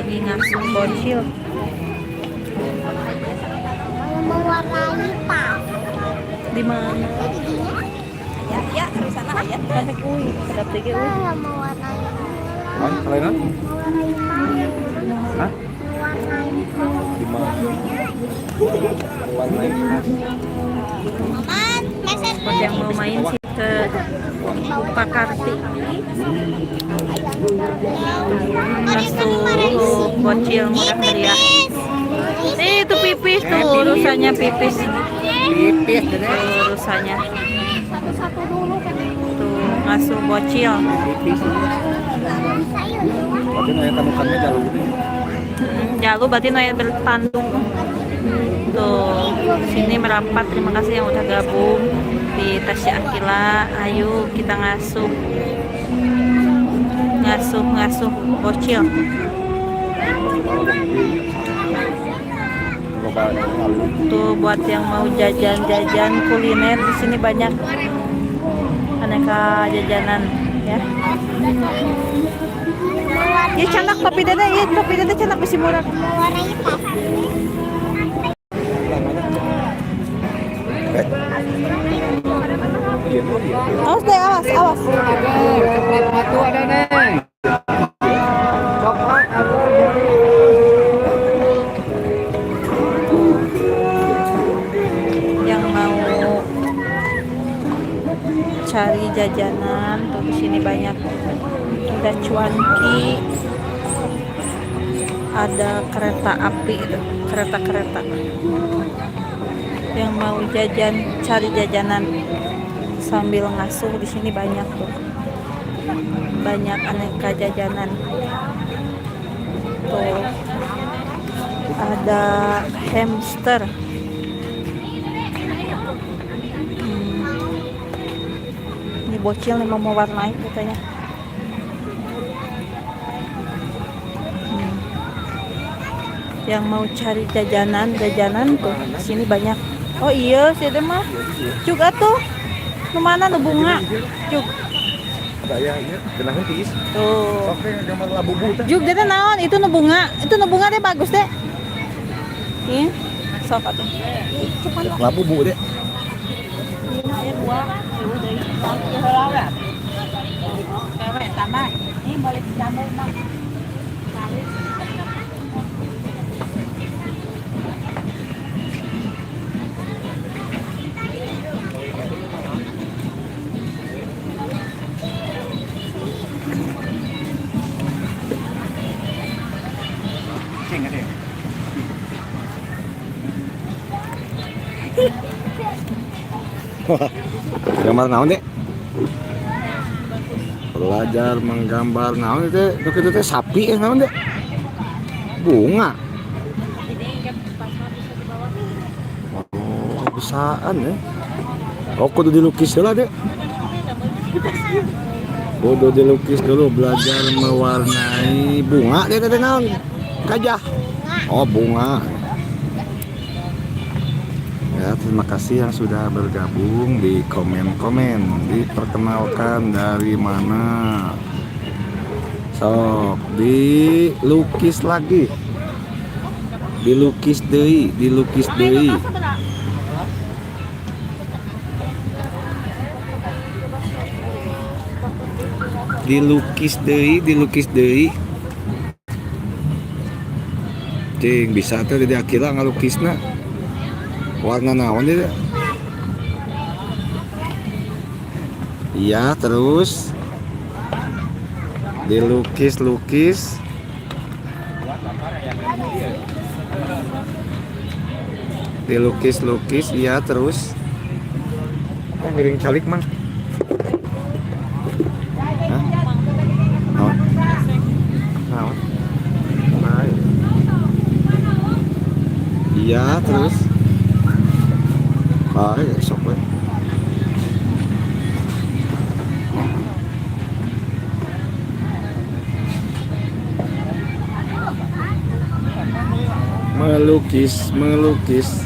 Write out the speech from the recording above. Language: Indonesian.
lagi ngasuh bocil. Mewarnai tas. Di mana? Ya, terus sana ya. Ada kui, ada tiga kui. Mewarnai. Hah? Kalian? Mewarnai. Hah? Mewarnai. Di mana? Warnai. Aman, meses. Buat yang mau main sih ke Pakarti. Ngasuh bocil murah meriah. Itu pipis tuh, urusannya pipis. Pipis deh. Tuh urusannya. Tuh ngasuh bocil. Pipis. Tapi nanya tamukannya jalur. Jalu berarti naya bertandung. Tuh sini merapat. Terima kasih yang udah gabung di Tasya Akila. Ayo kita ngasuh bocil. Tuh buat yang mau jajan-jajan kuliner di sini banyak aneka jajanan ya. Ya canak tapi dada canak bisi murah. Mewarnai tas. Awas deh, awas. Coklat batu ada nih. Coklat ada. Yang mau cari jajanan tuh di sini banyak. Ada cuanki, ada kereta api itu, kereta. Yang mau cari jajanan sambil ngasuh di sini banyak tuh. Banyak aneka jajanan. Tuh. Ada hamster. Ini bocil nih mau warnai katanya. Yang mau cari jajanan tuh di sini banyak. Oh iya sih deh mah juga tuh mana nu bunga juk Ada ya, genahan tis. tuh Oke, gambar labu-labu teh. juk deh naon itu nu bunga deh bagus deh ini sok atuh Labu-labu deh. Gambar naon deh? Belajar menggambar naon itu? Itu teh sapi ya naon deh? Bunga. Oh, bisaan ya. Oh, kudu dilukis dulu deh. Kudu dilukis dulu, belajar mewarnai bunga deh teh naon? Gajah. Oh, bunga. Ya, terima kasih yang sudah bergabung di komen-komen. Diperkenalkan dari mana? Sok dilukis lagi. Dilukis deui. Dilukis deui. Cing bisa teh di Akila ngalukisna. Warna naon dia? Iya, terus dilukis-lukis. Dilukis-lukis, iya terus. Miring calik mang. Hah? Naon? Naon? Iya terus. Ya sok we. Melukis